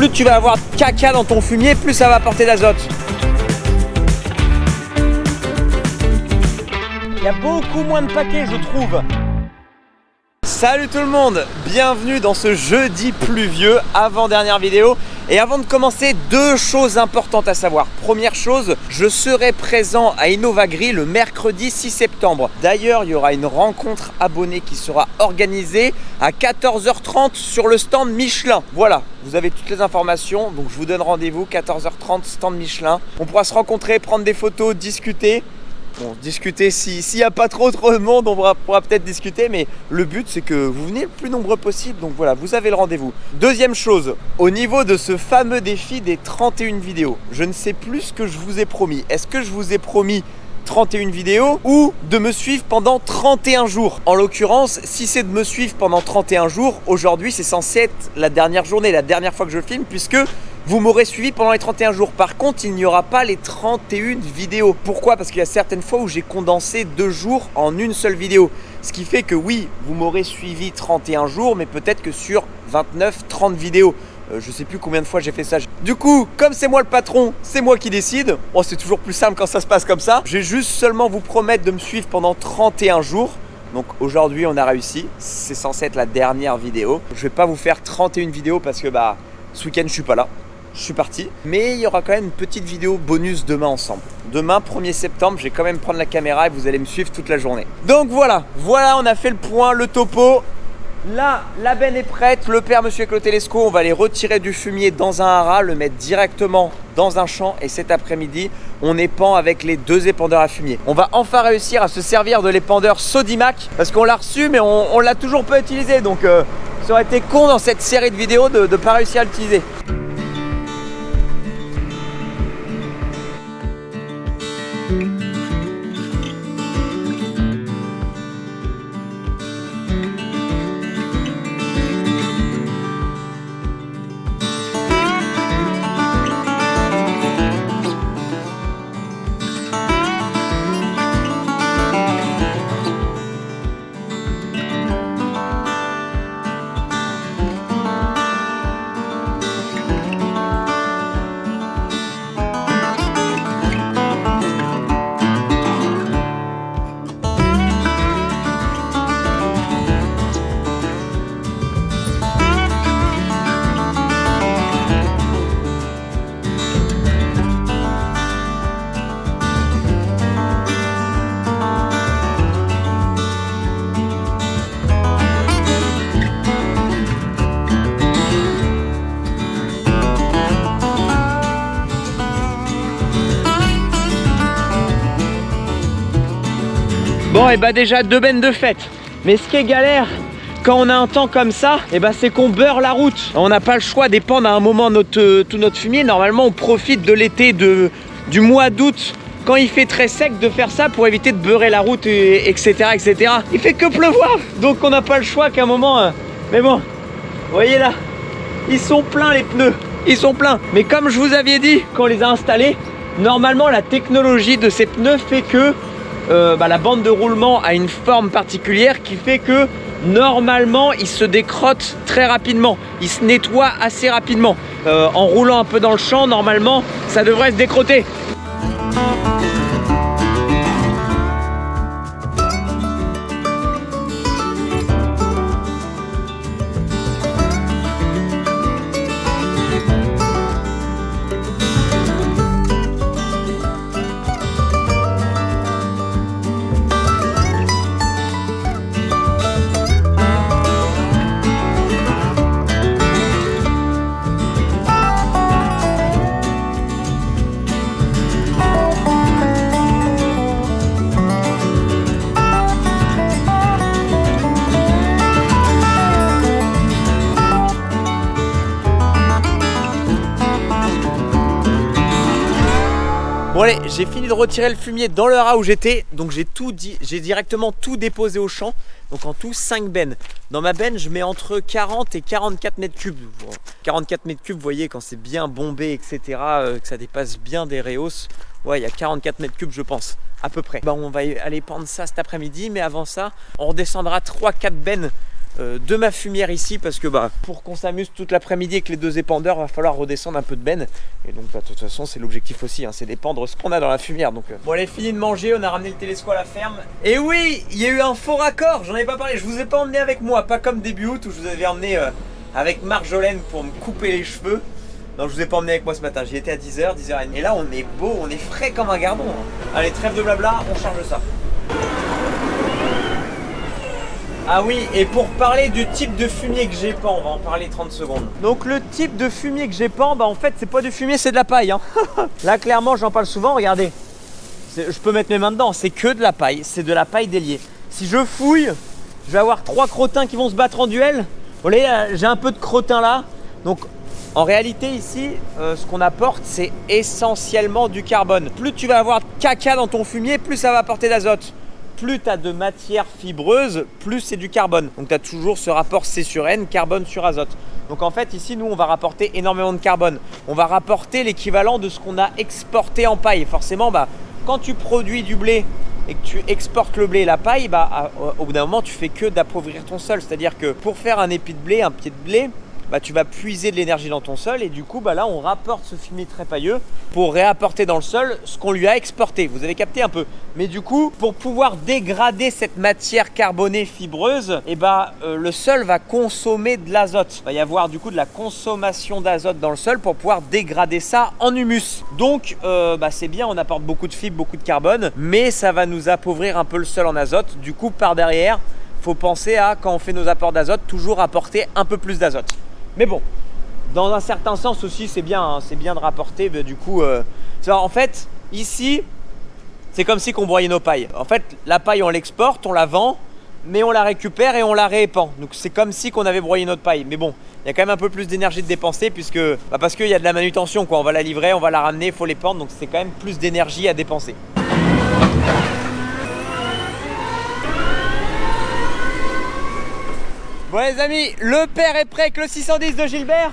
plus tu vas avoir de caca dans ton fumier, plus ça va apporter d'azote. Il y a beaucoup moins de paquets, je trouve. Salut tout le monde, bienvenue dans ce jeudi pluvieux, avant-dernière vidéo. Et avant de commencer, deux choses importantes à savoir. Première chose, je serai présent à Innovagri le mercredi 6 septembre. D'ailleurs, il y aura une rencontre abonnée qui sera organisée à 14h30 sur le stand Michelin. Voilà, vous avez toutes les informations, donc je vous donne rendez-vous 14h30 stand Michelin. On pourra se rencontrer, prendre des photos, discuter. Bon, discuter, s'il n'y a pas trop de monde, on pourra peut-être discuter, mais le but c'est que vous venez le plus nombreux possible, donc voilà, vous avez le rendez-vous. Deuxième chose, au niveau de ce fameux défi des 31 vidéos, je ne sais plus ce que je vous ai promis. Est-ce que je vous ai promis 31 vidéos ou de me suivre pendant 31 jours? En l'occurrence, si c'est de me suivre pendant 31 jours, aujourd'hui c'est censé être la dernière journée, la dernière fois que je filme, puisque vous m'aurez suivi pendant les 31 jours. Par contre, il n'y aura pas les 31 vidéos. Pourquoi? Parce qu'il y a certaines fois où j'ai condensé 2 jours en une seule vidéo. Ce qui fait que oui, vous m'aurez suivi 31 jours, mais peut-être que sur 29, 30 vidéos. Je sais plus combien de fois j'ai fait ça. Du coup, comme c'est moi le patron, c'est moi qui décide. Bon, c'est toujours plus simple quand ça se passe comme ça. Je vais juste seulement vous promettre de me suivre pendant 31 jours. Donc aujourd'hui, on a réussi. C'est censé être la dernière vidéo. Je vais pas vous faire 31 vidéos parce que ce week-end, je suis pas là. Je suis parti, mais il y aura quand même une petite vidéo bonus demain ensemble. Demain, 1er septembre, je vais quand même prendre la caméra et vous allez me suivre toute la journée. Donc voilà, on a fait le point, le topo. Là, la benne est prête, le père monsieur avec le télescope, on va aller retirer du fumier dans un haras, le mettre directement dans un champ et cet après-midi, on épand avec les 2 épandeurs à fumier. On va enfin réussir à se servir de l'épandeur Sodimac parce qu'on l'a reçu mais on l'a toujours pas utilisé, donc ça aurait été con dans cette série de vidéos de ne pas réussir à l'utiliser. Bon, et déjà 2 bennes de fête. Mais ce qui est galère quand on a un temps comme ça, c'est qu'on beurre la route. On n'a pas le choix d'épandre à un moment tout notre fumier. Normalement, on profite de l'été du mois d'août quand il fait très sec de faire ça pour éviter de beurrer la route, etc., etc. Il fait que pleuvoir, donc on n'a pas le choix qu'à un moment. Mais bon, vous voyez là, ils sont pleins les pneus. Ils sont pleins. Mais comme je vous avais dit quand on les a installés, normalement la technologie de ces pneus fait que la bande de roulement a une forme particulière qui fait que normalement il se décrotte très rapidement, il se nettoie assez rapidement. En roulant un peu dans le champ, normalement ça devrait se décrotter. Bon allez, j'ai fini de retirer le fumier dans le haras où j'étais, donc j'ai directement tout déposé au champ, donc en tout 5 bennes. Dans ma benne, je mets entre 40 et 44 mètres cubes. Bon, 44 mètres cubes, vous voyez, quand c'est bien bombé, etc., que ça dépasse bien des réhausses, ouais, il y a 44 mètres cubes, je pense, à peu près. On va aller pendre ça cet après-midi, mais avant ça, on redescendra 3-4 bennes de ma fumière ici parce que pour qu'on s'amuse toute l'après-midi avec les deux épandeurs, va falloir redescendre un peu de benne. Et donc de toute façon c'est l'objectif aussi, hein, c'est d'épandre ce qu'on a dans la fumière. Donc bon, elle est finie de manger, on a ramené le télescope à la ferme. Et oui, il y a eu un faux raccord, j'en ai pas parlé, je vous ai pas emmené avec moi, pas comme début août où je vous avais emmené avec Marjolaine pour me couper les cheveux. Non, je vous ai pas emmené avec moi ce matin, j'y étais à 10h, 10h30. Et là on est beau, on est frais comme un gardon. Hein. Allez, trêve de blabla, on charge ça. Ah oui, et pour parler du type de fumier que j'épand, on va en parler 30 secondes. Donc le type de fumier que j'épand, en fait c'est pas du fumier, c'est de la paille. Hein. Là clairement j'en parle souvent, regardez. Je peux mettre mes mains dedans, c'est que de la paille, c'est de la paille déliée. Si je fouille, je vais avoir 3 crottins qui vont se battre en duel. Vous voyez, j'ai un peu de crottin là. Donc en réalité ici, ce qu'on apporte c'est essentiellement du carbone. Plus tu vas avoir de caca dans ton fumier, plus ça va apporter d'azote. Plus tu as de matière fibreuse, plus c'est du carbone. Donc tu as toujours ce rapport C sur N, carbone sur azote. Donc en fait ici nous on va rapporter énormément de carbone. On va rapporter l'équivalent de ce qu'on a exporté en paille. Forcément quand tu produis du blé et que tu exportes le blé et la paille, au bout d'un moment tu fais que d'appauvrir ton sol. C'est-à-dire que pour faire un épi de blé, un pied de blé, tu vas puiser de l'énergie dans ton sol et du coup là on rapporte ce fumier très pailleux pour réapporter dans le sol ce qu'on lui a exporté. Vous avez capté un peu. Mais du coup pour pouvoir dégrader cette matière carbonée fibreuse, le sol va consommer de l'azote. Il va y avoir du coup de la consommation d'azote dans le sol pour pouvoir dégrader ça en humus. Donc c'est bien, on apporte beaucoup de fibres, beaucoup de carbone, mais ça va nous appauvrir un peu le sol en azote. Du coup par derrière, faut penser à, quand on fait nos apports d'azote, toujours apporter un peu plus d'azote. Mais bon, dans un certain sens aussi, c'est bien, hein, c'est bien de rapporter. Du coup, en fait, ici, c'est comme si on broyait nos pailles. En fait, la paille, on l'exporte, on la vend, mais on la récupère et on la réépand. Donc, c'est comme si on avait broyé notre paille. Mais bon, il y a quand même un peu plus d'énergie de dépenser parce qu'il y a de la manutention, quoi. On va la livrer, on va la ramener, il faut l'épandre. Donc, c'est quand même plus d'énergie à dépenser. Bon les amis, le père est prêt avec le 610 de Gilbert.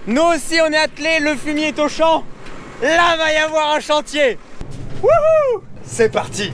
Nous aussi on est attelés, le fumier est au champ. Là va y avoir un chantier. Wouhou! C'est parti.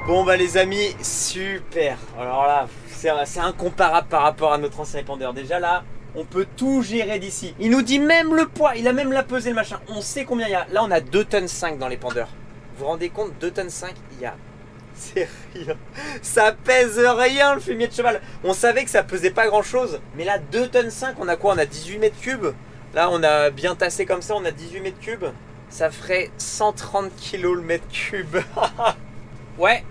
Bon les amis, super. Alors là, c'est incomparable par rapport à notre ancien épandeur. Déjà là, on peut tout gérer d'ici. Il nous dit même le poids, il a même la pesée le machin. On sait combien il y a. Là on a 2,5 tonnes dans l'épandeur. Vous vous rendez compte, 2,5 tonnes, il y a... C'est rien. Ça pèse rien le fumier de cheval. On savait que ça pesait pas grand chose. Mais là 2,5 tonnes, on a quoi? On a 18 mètres cubes. Là on a bien tassé comme ça, on a 18 mètres cubes. Ça ferait 130 kilos le mètre cube. Ouais.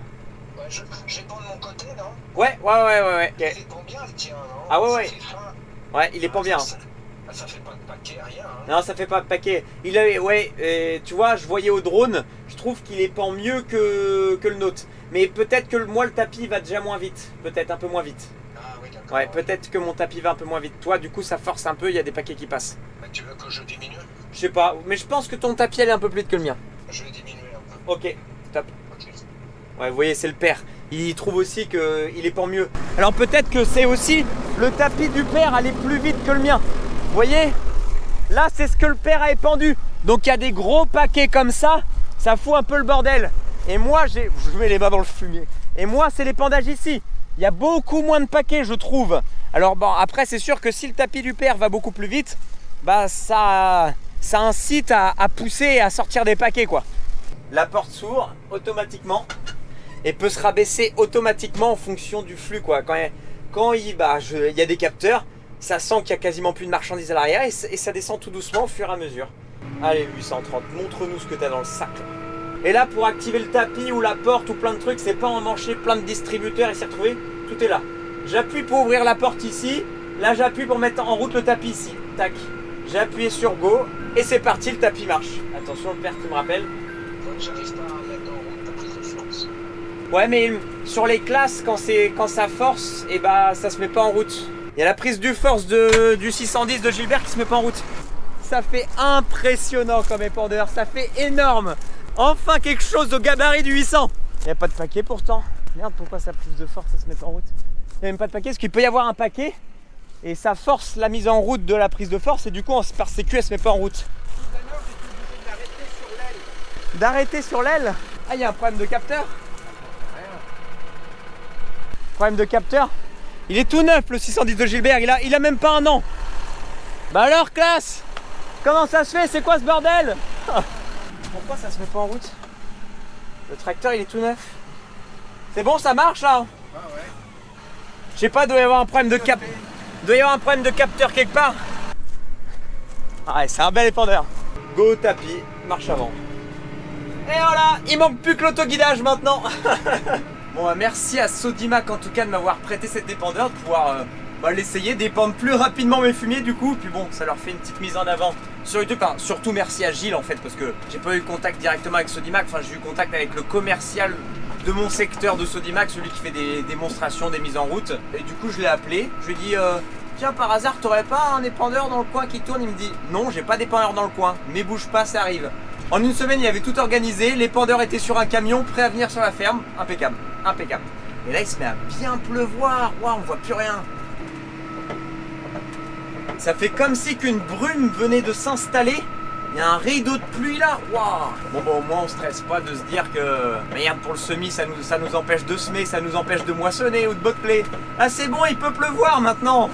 J'ai pas de mon côté, non? Ouais. Il est pas bien le tien, non? Ah ouais. Ouais, il est pas bien. Ça fait pas de paquet, rien. Hein. Non, ça fait pas de paquet. Il avait, tu vois, je voyais au drone, je trouve qu'il est pas mieux que le nôtre. Mais peut-être que moi, le tapis va déjà moins vite. Peut-être un peu moins vite. Ah oui, d'accord. Ouais, peut-être que mon tapis va un peu moins vite. Toi, du coup, ça force un peu, il y a des paquets qui passent. Mais tu veux que je diminue? Je sais pas, mais je pense que ton tapis, elle est un peu plus vite que le mien. Je vais diminuer un peu. Ok, top. Ok. Ouais, vous voyez, c'est le père. Il trouve aussi qu'il est pour mieux. Alors peut-être que c'est aussi le tapis du père aller plus vite que le mien. Vous voyez? Là, c'est ce que le père a épandu. Donc il y a des gros paquets comme ça fout un peu le bordel. Et moi, je mets les mains dans le fumier. Et moi, c'est l'épandage ici. Il y a beaucoup moins de paquets, je trouve. Alors bon, après, c'est sûr que si le tapis du père va beaucoup plus vite, bah ça incite à pousser et à sortir des paquets, quoi. La porte s'ouvre automatiquement et peut se rabaisser automatiquement en fonction du flux, quoi. Quand il y a des capteurs, ça sent qu'il y a quasiment plus de marchandises à l'arrière et ça descend tout doucement au fur et à mesure. Allez, 830, montre-nous ce que tu as dans le sac. Et là, pour activer le tapis ou la porte ou plein de trucs, c'est pas emmancher plein de distributeurs et s'y retrouver. Tout est là. J'appuie pour ouvrir la porte ici. Là, j'appuie pour mettre en route le tapis ici. Tac. J'ai appuyé sur Go et c'est parti, le tapis marche. Attention, le père qui me rappelle. J'arrive pas à mettre en route la prise de force. Ouais, mais sur les classes, quand ça force, et bah ça se met pas en route. Il y a la prise du force du 610 de Gilbert qui se met pas en route. Ça fait impressionnant comme épandeur, ça fait énorme. Enfin quelque chose au gabarit du 800. Il n'y a pas de paquet pourtant. Merde, pourquoi sa prise de force ça se met pas en route? Il n'y a même pas de paquet, parce qu'il peut y avoir un paquet et ça force la mise en route de la prise de force et du coup par sécu elle se met pas en route. Tout à l'heure, j'étais obligé d'arrêter sur l'aile. D'arrêter sur l'aile? Ah, il y a un problème de capteur? Problème de capteur? Il est tout neuf le 610 de Gilbert, il a même pas un an. Bah alors classe, comment ça se fait? C'est quoi ce bordel? Pourquoi ça se met pas en route? Le tracteur il est tout neuf. C'est bon, ça marche là? Ah ouais. Je sais pas, doit y avoir un problème de capteur quelque part. Ah ouais, c'est un bel épandeur. Go tapis, marche avant. Et voilà, il manque plus que l'autoguidage maintenant. Bon bah merci à Sodimac en tout cas de m'avoir prêté cet épandeur, de pouvoir l'essayer, d'épandre plus rapidement mes fumiers du coup. Puis bon, ça leur fait une petite mise en avant sur YouTube. Enfin, surtout merci à Gilles en fait, parce que j'ai pas eu contact directement avec Sodimac. Enfin, j'ai eu contact avec le commercial de mon secteur de Sodimac, celui qui fait des démonstrations, des mises en route. Et du coup je l'ai appelé, je lui ai dit tiens, par hasard t'aurais pas un épandeur dans le coin qui tourne? Il me dit non, j'ai pas d'épandeur dans le coin, mais bouge pas, ça arrive. En une semaine il avait tout organisé, l'épandeur était sur un camion prêt à venir sur la ferme. Impeccable, impeccable. Et là il se met à bien pleuvoir, waouh, on voit plus rien. Ça fait comme si qu'une brume venait de s'installer. Il y a un rideau de pluie là, waouh. Bon bah au moins on stresse pas de se dire que merde, pour le semis ça nous empêche de semer, ça nous empêche de moissonner ou de bottler. Ah c'est bon, il peut pleuvoir maintenant.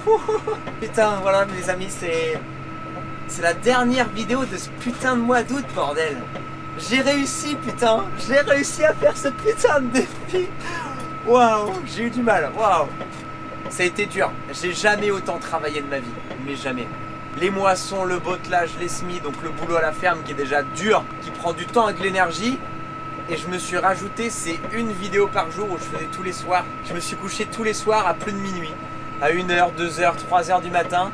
Putain, voilà mes amis, c'est la dernière vidéo de ce putain de mois d'août, bordel. J'ai réussi, putain, j'ai réussi à faire ce putain de défi. Waouh, j'ai eu du mal, waouh. Ça a été dur, j'ai jamais autant travaillé de ma vie, mais jamais. Les moissons, le bottelage, les semis, donc le boulot à la ferme qui est déjà dur, qui prend du temps et de l'énergie. Et je me suis rajouté, c'est une vidéo par jour où je faisais tous les soirs. Je me suis couché tous les soirs à plus de minuit, à 1h, 2h, 3h du matin.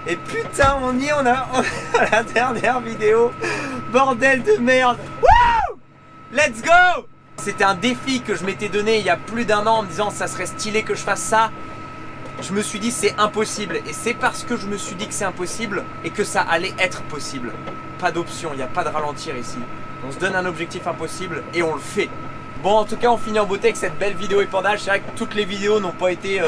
Et putain, on a la dernière vidéo. Bordel de merde. Wouh! Let's go! C'était un défi que je m'étais donné il y a plus d'un an en me disant ça serait stylé que je fasse ça. Je me suis dit c'est impossible et c'est parce que je me suis dit que c'est impossible et que ça allait être possible. Pas d'option, il n'y a pas de ralentir ici. On se donne un objectif impossible et on le fait. Bon, en tout cas on finit en beauté avec cette belle vidéo épandage. C'est vrai que toutes les vidéos n'ont pas été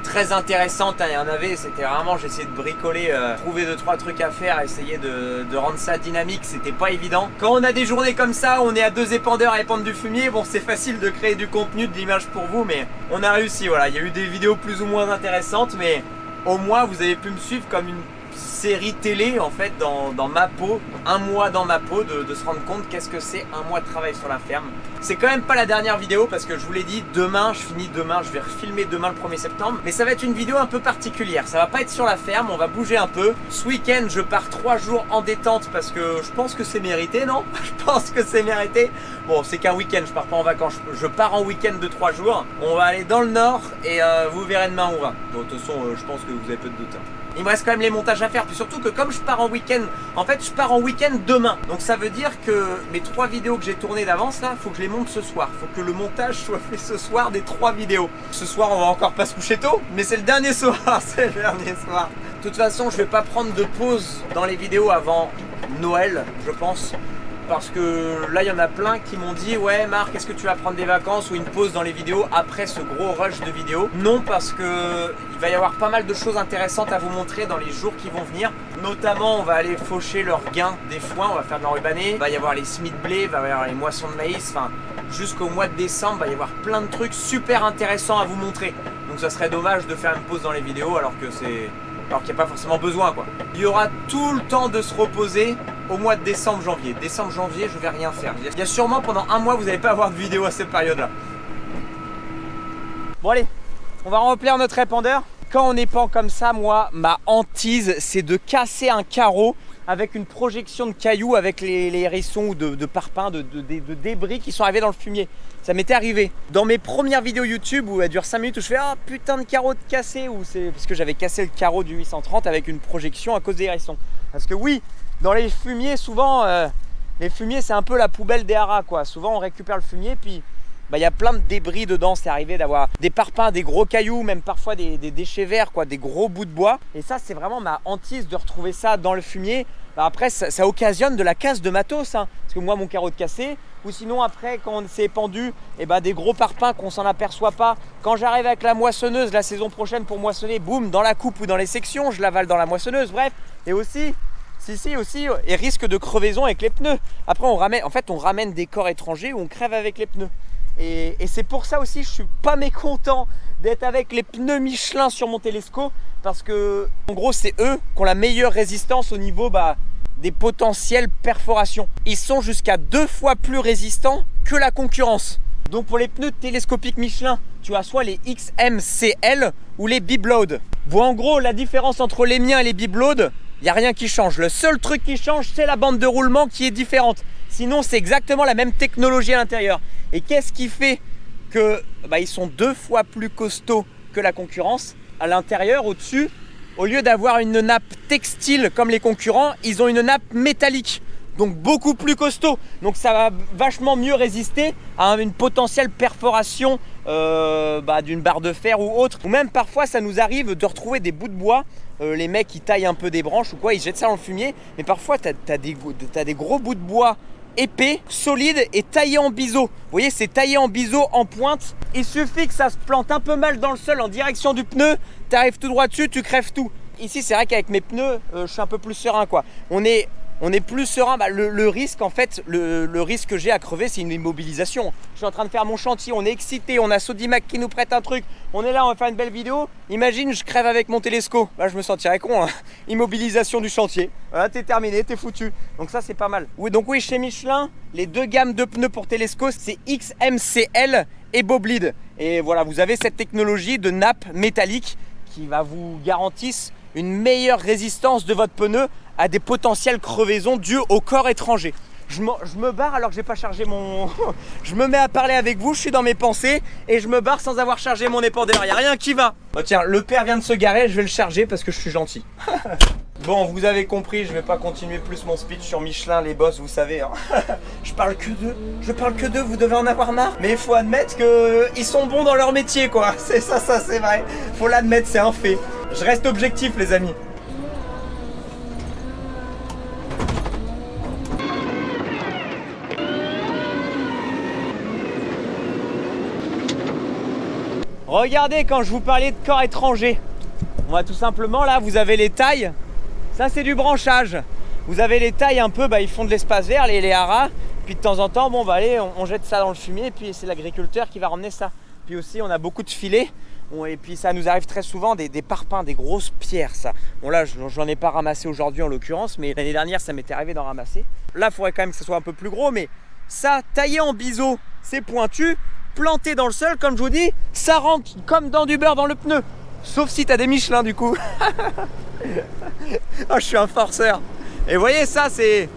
très intéressantes, hein. Il y en avait, c'était vraiment, j'essayais de bricoler, trouver 2-3 trucs à faire, essayer de rendre ça dynamique, c'était pas évident. Quand on a des journées comme ça, on est à 2 épandeurs à épandre du fumier, bon c'est facile de créer du contenu, de l'image pour vous, mais on a réussi, voilà. Il y a eu des vidéos plus ou moins intéressantes, mais au moins vous avez pu me suivre comme une série télé en fait dans ma peau, un mois dans ma peau, de se rendre compte qu'est-ce que c'est un mois de travail sur la ferme. C'est quand même pas la dernière vidéo parce que je vous l'ai dit, demain, je finis demain, je vais refilmer demain le 1er septembre, mais ça va être une vidéo un peu particulière, ça va pas être sur la ferme, on va bouger un peu. Ce week-end je pars 3 jours en détente parce que je pense que c'est mérité, non? Je pense que c'est mérité. Bon, c'est qu'un week-end, je pars pas en vacances, je pars en week-end de 3 jours. On va aller dans le nord et vous verrez demain où on va. Bon, de toute façon, je pense que vous avez peu de doute. Il me reste quand même les montages à faire, puis surtout que comme je pars en week-end, en fait je pars en week-end demain. Donc ça veut dire que mes 3 vidéos que j'ai tournées d'avance là, faut que je les monte ce soir. Faut que le montage soit fait ce soir des 3 vidéos. Ce soir on va encore pas se coucher tôt, mais c'est le dernier soir, c'est le dernier soir. De toute façon je vais pas prendre de pause dans les vidéos avant Noël, je pense. parce que là il y en a plein qui m'ont dit ouais Marc, est-ce que tu vas prendre des vacances ou une pause dans les vidéos après ce gros rush de vidéos? Non, parce que il va y avoir pas mal de choses intéressantes à vous montrer dans les jours qui vont venir. Notamment on va aller faucher leurs gains des foins, on va faire de l'enrubané, il va y avoir les semis de blé, il va y avoir les moissons de maïs, enfin jusqu'au mois de décembre il va y avoir plein de trucs super intéressants à vous montrer. Donc ça serait dommage de faire une pause dans les vidéos alors qu'il n'y a pas forcément besoin quoi. Il y aura tout le temps de se reposer au mois de décembre, janvier. Décembre, janvier, je vais rien faire. Il y a sûrement pendant un mois vous n'allez pas avoir de vidéo à cette période là. Bon allez, on va remplir notre répandeur. Quand on épand comme ça, moi, ma hantise, c'est de casser un carreau avec une projection de cailloux, avec les hérissons ou de parpaings, de débris qui sont arrivés dans le fumier. Ça m'était arrivé. Dans mes premières vidéos YouTube où elles durent 5 minutes, où je fais ah putain de carreau de cassé, ou c'est parce que j'avais cassé le carreau du 830 avec une projection à cause des hérissons. Parce que oui, dans les fumiers, souvent, les fumiers c'est un peu la poubelle des haras quoi. Souvent on récupère le fumier puis y a plein de débris dedans, c'est arrivé d'avoir des parpaings, des gros cailloux, même parfois des déchets verts, quoi, des gros bouts de bois. Et ça, c'est vraiment ma hantise de retrouver ça dans le fumier. Après, ça occasionne de la casse de matos, hein, parce que moi, mon carreau de cassé, ou sinon après, quand on s'est épandu, des gros parpaings qu'on s'en aperçoit pas. Quand j'arrive avec la moissonneuse la saison prochaine pour moissonner, boum, dans la coupe ou dans les sections, je l'avale dans la moissonneuse, bref. Et aussi, aussi, et risque de crevaison avec les pneus. Après, on ramène des corps étrangers où on crève avec les pneus. Et c'est pour ça aussi je suis pas mécontent d'être avec les pneus Michelin sur mon télescope, parce que en gros c'est eux qui ont la meilleure résistance au niveau des potentielles perforations. Ils sont jusqu'à 2 fois plus résistants que la concurrence. Donc pour les pneus télescopiques Michelin, tu as soit les XMCL ou les Bibload. Bon, en gros la différence entre les miens et les Bibload, il n'y a rien qui change. Le seul truc qui change, c'est la bande de roulement qui est différente. Sinon c'est exactement la même technologie à l'intérieur. Et qu'est-ce qui fait que ils sont 2 fois plus costauds que la concurrence? À l'intérieur, au-dessus, au lieu d'avoir une nappe textile comme les concurrents, ils ont une nappe métallique, donc beaucoup plus costaud. Donc ça va vachement mieux résister à une potentielle perforation d'une barre de fer ou autre. Ou même parfois ça nous arrive de retrouver des bouts de bois. Les mecs qui taillent un peu des branches ou quoi, ils jettent ça dans le fumier. Mais parfois t'as des gros bouts de bois épais, solide et taillé en biseau. Vous voyez, c'est taillé en biseau en pointe. Il suffit que ça se plante un peu mal dans le sol en direction du pneu, tu arrives tout droit dessus, tu crèves tout. Ici c'est vrai qu'avec mes pneus je suis un peu plus serein quoi. On est plus serein. Le risque en fait, le risque que j'ai à crever, c'est une immobilisation. Je suis en train de faire mon chantier, on est excité, on a Sodimac qui nous prête un truc, on est là, on va faire une belle vidéo. Imagine je crève avec mon télescope, là je me sentirais con hein. Immobilisation du chantier, voilà, t'es terminé, t'es foutu. Donc ça c'est pas mal. Donc oui, chez Michelin, les 2 gammes de pneus pour télescope, c'est XMCL et Bobleed. Et voilà, vous avez cette technologie de nappe métallique qui va vous garantir une meilleure résistance de votre pneu à des potentielles crevaisons dues au corps étranger. Je me barre alors que j'ai pas chargé mon... Je me mets à parler avec vous, je suis dans mes pensées et je me barre sans avoir chargé mon épandeur. Il n'y a rien qui va. Oh tiens, le père vient de se garer, je vais le charger parce que je suis gentil. Bon, vous avez compris, je vais pas continuer plus mon speech sur Michelin, les boss, vous savez. Hein. Je parle que d'eux, vous devez en avoir marre. Mais il faut admettre qu'ils sont bons dans leur métier, quoi. C'est ça, c'est vrai. Faut l'admettre, c'est un fait. Je reste objectif, les amis. Regardez, quand je vous parlais de corps étrangers, on va tout simplement, là, vous avez les tailles. Ça, c'est du branchage. Vous avez les tailles un peu, ils font de l'espace vert, les haras. Puis de temps en temps, allez, on jette ça dans le fumier. Et puis c'est l'agriculteur qui va ramener ça. Puis aussi, on a beaucoup de filets. Et puis ça nous arrive très souvent des parpaings, des grosses pierres, ça. Bon là, j'en ai pas ramassé aujourd'hui en l'occurrence, mais l'année dernière, ça m'était arrivé d'en ramasser. Là, il faudrait quand même que ça soit un peu plus gros, mais ça, taillé en biseau, c'est pointu, planté dans le sol, comme je vous dis, ça rentre comme dans du beurre dans le pneu. Sauf si tu as des Michelin du coup. Oh, je suis un forceur. Et vous voyez, ça c'est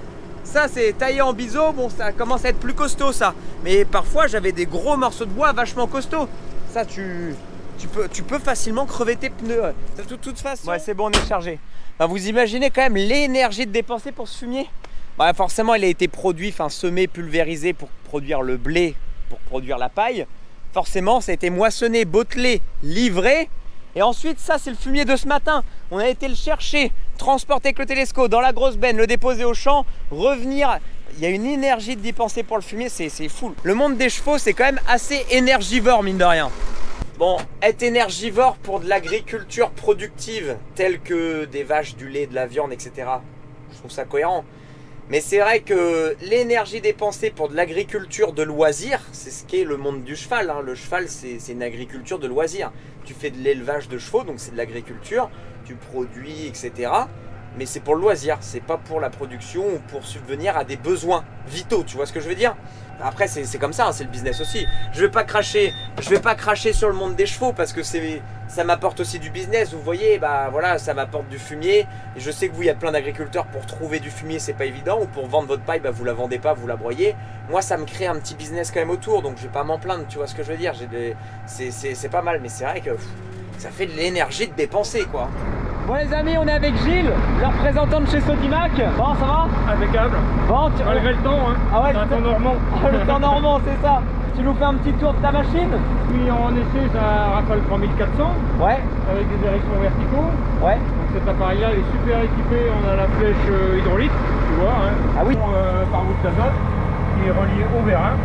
taillé en biseau. Bon, ça commence à être plus costaud ça. Mais parfois j'avais des gros morceaux de bois vachement costauds. Ça tu peux facilement crever tes pneus. De toute façon. Ouais, c'est bon, on est chargé. Vous imaginez quand même l'énergie de dépenser pour ce fumier. Forcément il a été produit, semé, pulvérisé pour produire le blé, pour produire la paille. Forcément ça a été moissonné, bottelé, livré. Et ensuite, ça, c'est le fumier de ce matin. On a été le chercher, transporter avec le télescope dans la grosse benne, le déposer au champ, revenir. il y a une énergie de dépenser pour le fumier, c'est fou. Le monde des chevaux, c'est quand même assez énergivore, mine de rien. Bon, être énergivore pour de l'agriculture productive, telle que des vaches, du lait, de la viande, etc. Je trouve ça cohérent. Mais c'est vrai que l'énergie dépensée pour de l'agriculture de loisirs, c'est ce qu'est le monde du cheval. Hein. Le cheval, c'est une agriculture de loisirs. Tu fais de l'élevage de chevaux, donc c'est de l'agriculture. Tu produis, etc. Mais c'est pour le loisir, c'est pas pour la production ou pour subvenir à des besoins vitaux, tu vois ce que je veux dire? Après c'est comme ça, hein, c'est le business aussi. Je vais pas cracher sur le monde des chevaux parce que ça m'apporte aussi du business. Vous voyez, bah voilà, ça m'apporte du fumier. Et je sais que vous, il y a plein d'agriculteurs, pour trouver du fumier, c'est pas évident. Ou pour vendre votre paille, bah vous la vendez pas, vous la broyez. Moi, ça me crée un petit business quand même autour, donc je vais pas m'en plaindre, tu vois ce que je veux dire? C'est pas mal, mais c'est vrai que ça fait de l'énergie de dépenser, quoi. Bon les amis, on est avec Gilles, le représentant de chez Sodimac. Bon, ça va? Impeccable. Bon, Malgré le temps, hein. Ah ouais, c'est un temps normand. Le temps normand, c'est ça. Tu nous fais un petit tour de ta machine? Puis en essai, c'est un Rafale 3400 Ouais. avec des érections verticaux. Ouais. Donc cet appareil-là est super équipé. On a la flèche hydraulique, tu vois, hein, Ah oui. par goutte d'azote, qui est reliée au vérin.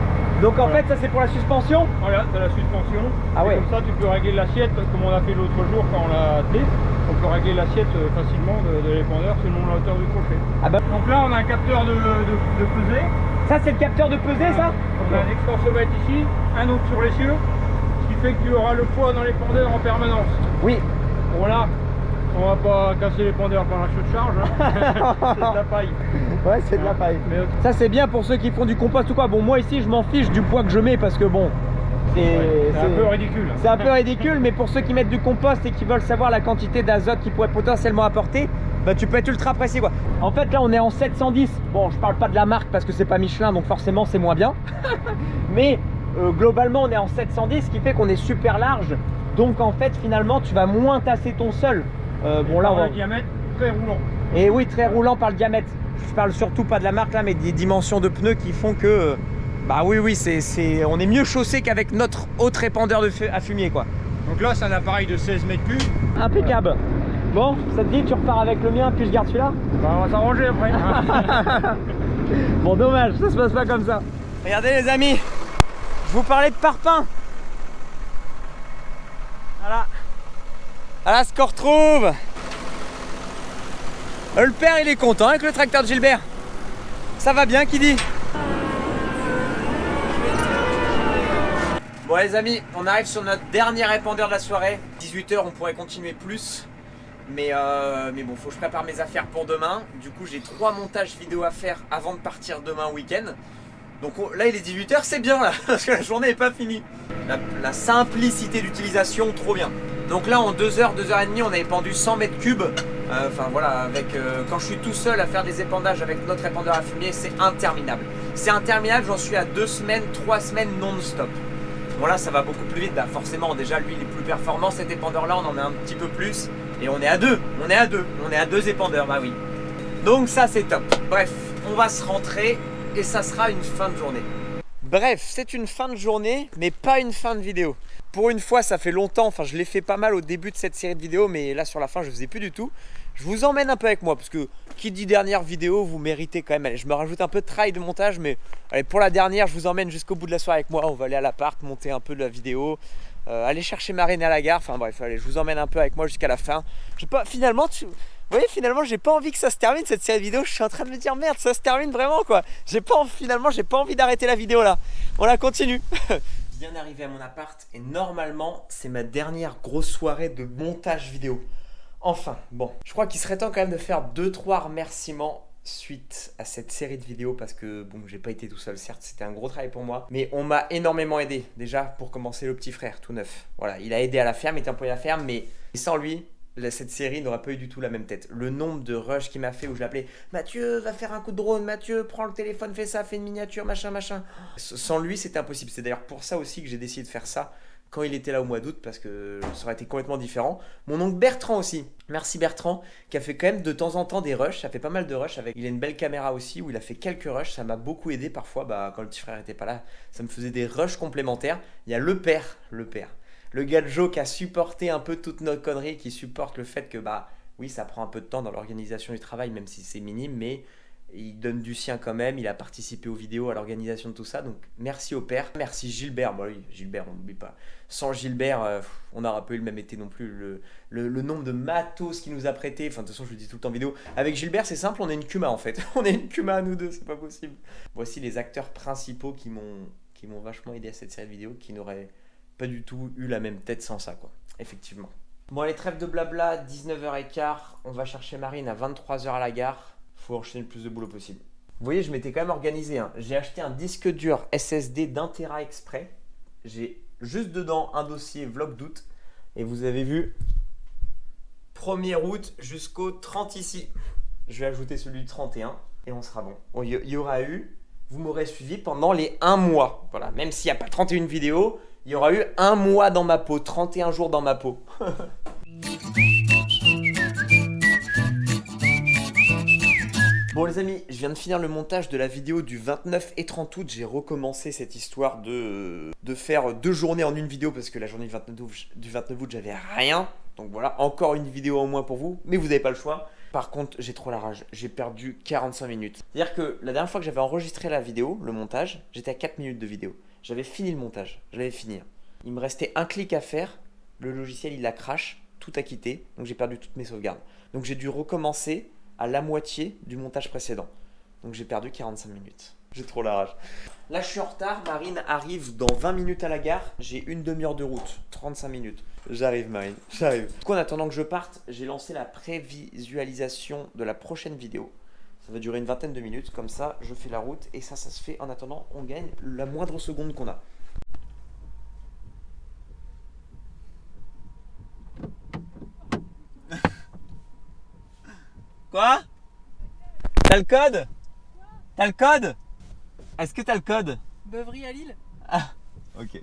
Donc en fait, ça c'est pour la suspension? Voilà, c'est la suspension. Ah ouais. Et comme ça, tu peux régler l'assiette, comme on a fait l'autre jour quand on l'a attelé. On peut régler l'assiette facilement de l'épandeur selon la hauteur du crochet. Ah bah. Donc là, on a un capteur de pesée. Ça c'est le capteur de pesée, ça? On a un extensiomètre ici, un autre sur l'essieu, ce qui fait que tu auras le poids dans l'épandeur en permanence. Oui. Voilà, on va pas casser l'épandeur par la chute de charge, hein. C'est de la paille. Ouais, c'est de la paille. Mais ça c'est bien pour ceux qui font du compost ou quoi. Bon, moi ici je m'en fiche du poids que je mets parce que bon, c'est un peu ridicule. C'est un peu ridicule, mais pour ceux qui mettent du compost et qui veulent savoir la quantité d'azote qu'ils pourraient potentiellement apporter, bah tu peux être ultra précis quoi. En fait là on est en 710. Bon, je parle pas de la marque parce que c'est pas Michelin, donc forcément c'est moins bien. Mais globalement on est en 710, ce qui fait qu'on est super large. Donc en fait finalement tu vas moins tasser ton sol. Bon là on va... Le diamètre très roulant. Et oui, très roulant par le diamètre. Je parle surtout pas de la marque là, mais des dimensions de pneus qui font que bah oui, on est mieux chaussé qu'avec notre autre épandeur à fumier quoi. Donc là c'est un appareil de 16 mètres cubes. Impeccable. Bon, ça te dit, tu repars avec le mien puis je garde celui-là? Bah on va s'arranger après. Bon, dommage, ça se passe pas comme ça. Regardez les amis, je vous parlais de parpaing. Voilà. Voilà ce qu'on retrouve. Le père il est content avec le tracteur de Gilbert. Ça va bien qui dit? Bon les amis, on arrive sur notre dernier épandeur de la soirée. 18 h, on pourrait continuer plus. Mais bon, faut que je prépare mes affaires pour demain. Du coup j'ai 3 montages vidéo à faire avant de partir demain week-end. Donc là il est 18 h, c'est bien là, parce que la journée n'est pas finie. La simplicité d'utilisation, trop bien. Donc là en 2 h, 2 h 30, on a épandu 100 mètres cubes. Enfin voilà, quand je suis tout seul à faire des épandages avec notre épandeur à fumier, c'est interminable. C'est interminable, j'en suis à 2 semaines, 3 semaines non-stop. Bon là ça va beaucoup plus vite, bah forcément déjà lui il est plus performant, cet épandeur là on en a un petit peu plus. Et on est à 2, on est à 2 épandeurs, bah oui. Donc ça c'est top. Bref, on va se rentrer et ça sera une fin de journée. Bref, c'est une fin de journée, mais pas une fin de vidéo. Pour une fois, ça fait longtemps, enfin je l'ai fait pas mal au début de cette série de vidéos, mais là sur la fin je faisais plus du tout. Je vous emmène un peu avec moi, parce que qui dit dernière vidéo, vous méritez quand même. Allez, je me rajoute un peu de travail de montage, mais allez, pour la dernière, je vous emmène jusqu'au bout de la soirée avec moi. On va aller à l'appart, monter un peu de la vidéo, aller chercher Marine à la gare, enfin bref, allez, je vous emmène un peu avec moi jusqu'à la fin. Finalement, vous voyez, finalement, j'ai pas envie que ça se termine cette série de vidéos. Je suis en train de me dire merde, ça se termine vraiment quoi. Finalement, j'ai pas envie d'arrêter la vidéo là. On la continue. Bien arrivé à mon appart et normalement, c'est ma dernière grosse soirée de montage vidéo. Enfin, bon, je crois qu'il serait temps quand même de faire 2-3 remerciements suite à cette série de vidéos parce que bon, j'ai pas été tout seul, certes, c'était un gros travail pour moi, mais on m'a énormément aidé. Déjà, pour commencer, le petit frère, tout neuf. Voilà, il a aidé à la ferme, il était employé à la ferme, mais sans lui, cette série n'aurait pas eu du tout la même tête. Le nombre de rushs qu'il m'a fait où je l'appelais Mathieu, va faire un coup de drone, Mathieu, prends le téléphone, fais ça, fais une miniature, machin, machin. Sans lui, c'était impossible. C'est d'ailleurs pour ça aussi que j'ai décidé de faire ça quand il était là au mois d'août parce que ça aurait été complètement différent. Mon oncle Bertrand aussi, merci Bertrand, qui a fait quand même de temps en temps des rushs, ça fait pas mal de rushs avec. Il a une belle caméra aussi où il a fait quelques rushs, ça m'a beaucoup aidé parfois quand le petit frère était pas là, ça me faisait des rushs complémentaires. Il y a le père, le gars de Joe qui a supporté un peu toute notre connerie, qui supporte le fait que oui ça prend un peu de temps dans l'organisation du travail même si c'est minime, mais Il donne du sien quand même, il a participé aux vidéos, à l'organisation de tout ça, donc merci au père. Merci Gilbert, bon oui, Gilbert, on n'oublie pas. Sans Gilbert, on n'aura pas eu le même été non plus. Le nombre de matos qu'il nous a prêté, enfin de toute façon je le dis tout le temps en vidéo. Avec Gilbert c'est simple, on est une Kuma en fait. On est une Kuma à nous deux, c'est pas possible. Voici les acteurs principaux qui m'ont vachement aidé à cette série de vidéos, qui n'auraient pas du tout eu la même tête sans ça quoi, effectivement. Bon allez, trêve de blabla, 19h15, on va chercher Marine à 23h à la gare. Faut enchaîner le plus de boulot possible. Vous voyez, je m'étais quand même organisé. Hein. J'ai acheté un disque dur SSD d'1 Tera exprès. J'ai juste dedans un dossier vlog d'août. Et vous avez vu, 1er août jusqu'au 30 ici. Je vais ajouter celui du 31 et on sera bon. Il y aura eu, vous m'aurez suivi pendant les 1 mois. Voilà, même s'il n'y a pas 31 vidéos, il y aura eu 1 mois dans ma peau, 31 jours dans ma peau. Bon les amis, je viens de finir le montage de la vidéo du 29 et 30 août. J'ai recommencé cette histoire de faire 2 journées en une vidéo parce que la journée du 29 août, j'avais rien. Donc voilà, encore une vidéo en moins pour vous, mais vous n'avez pas le choix. Par contre, j'ai trop la rage, j'ai perdu 45 minutes. C'est-à-dire que la dernière fois que j'avais enregistré la vidéo, le montage, j'étais à 4 minutes de vidéo. J'avais fini le montage, j'allais finir. Il me restait un clic à faire, le logiciel il la crash, tout a quitté, donc j'ai perdu toutes mes sauvegardes. Donc j'ai dû recommencer à la moitié du montage précédent. Donc j'ai perdu 45 minutes. J'ai trop la rage. Là je suis en retard, Marine arrive dans 20 minutes à la gare. J'ai une demi-heure de route, 35 minutes. J'arrive Marine, j'arrive. Du coup en attendant que je parte, j'ai lancé la prévisualisation de la prochaine vidéo. Ça va durer une vingtaine de minutes, comme ça je fais la route et ça se fait en attendant, on gagne la moindre seconde qu'on a. Quoi? T'as le code? T'as le code? Est-ce que t'as le code? Beuvry à Lille. Ah, ok.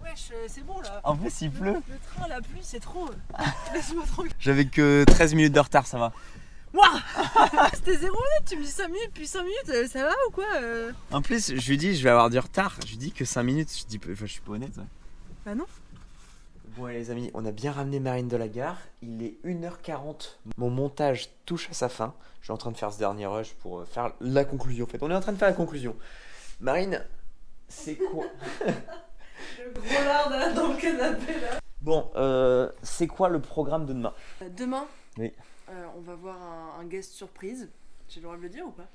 Wesh, c'est bon là. En plus, il pleut. Le train, la pluie, c'est trop. Laisse-moi tranquille. J'avais que 13 minutes de retard, ça va. Waouh. C'était 0 net, tu me dis 5 minutes, puis 5 minutes, ça va ou quoi En plus, je lui dis, je vais avoir du retard. Je lui dis que 5 minutes. Je suis pas honnête. Ouais. Bah non. Bon allez, les amis, on a bien ramené Marine de la gare. Il est 1h40. Mon montage touche à sa fin. Je suis en train de faire ce dernier rush pour faire la conclusion. En fait, on est en train de faire la conclusion. Marine, c'est quoi? Le gros lard dans le canapé là. Bon, c'est quoi le programme de demain? Demain, Oui. on va voir un guest surprise. J'ai le droit de le dire ou pas?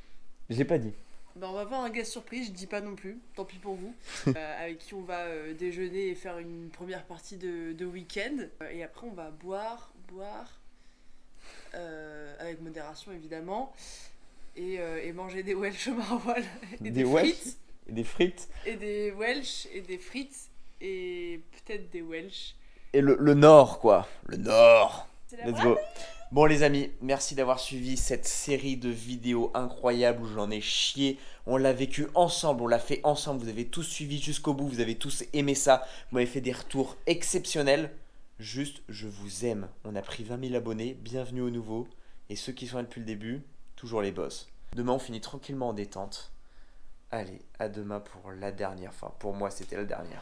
Je l'ai pas dit. Bah on va voir un guest surprise, je dis pas non plus, tant pis pour vous. Avec qui on va déjeuner et faire une première partie de week-end. Et après on va boire, avec modération évidemment. Et manger des Welsh au maroilles. Et des frites. Et des frites. Et des Welsh, et des frites. Et peut-être des Welsh. Et le Nord, quoi. Le Nord. C'est la Let's vraie. go. Bon les amis, merci d'avoir suivi cette série de vidéos incroyables où j'en ai chié. On l'a vécu ensemble, on l'a fait ensemble. Vous avez tous suivi jusqu'au bout, vous avez tous aimé ça. Vous m'avez fait des retours exceptionnels. Juste, je vous aime. On a pris 20 000 abonnés, bienvenue aux nouveaux. Et ceux qui sont là depuis le début, toujours les boss. Demain, on finit tranquillement en détente. Allez, à demain pour la dernière. Enfin, pour moi, c'était la dernière.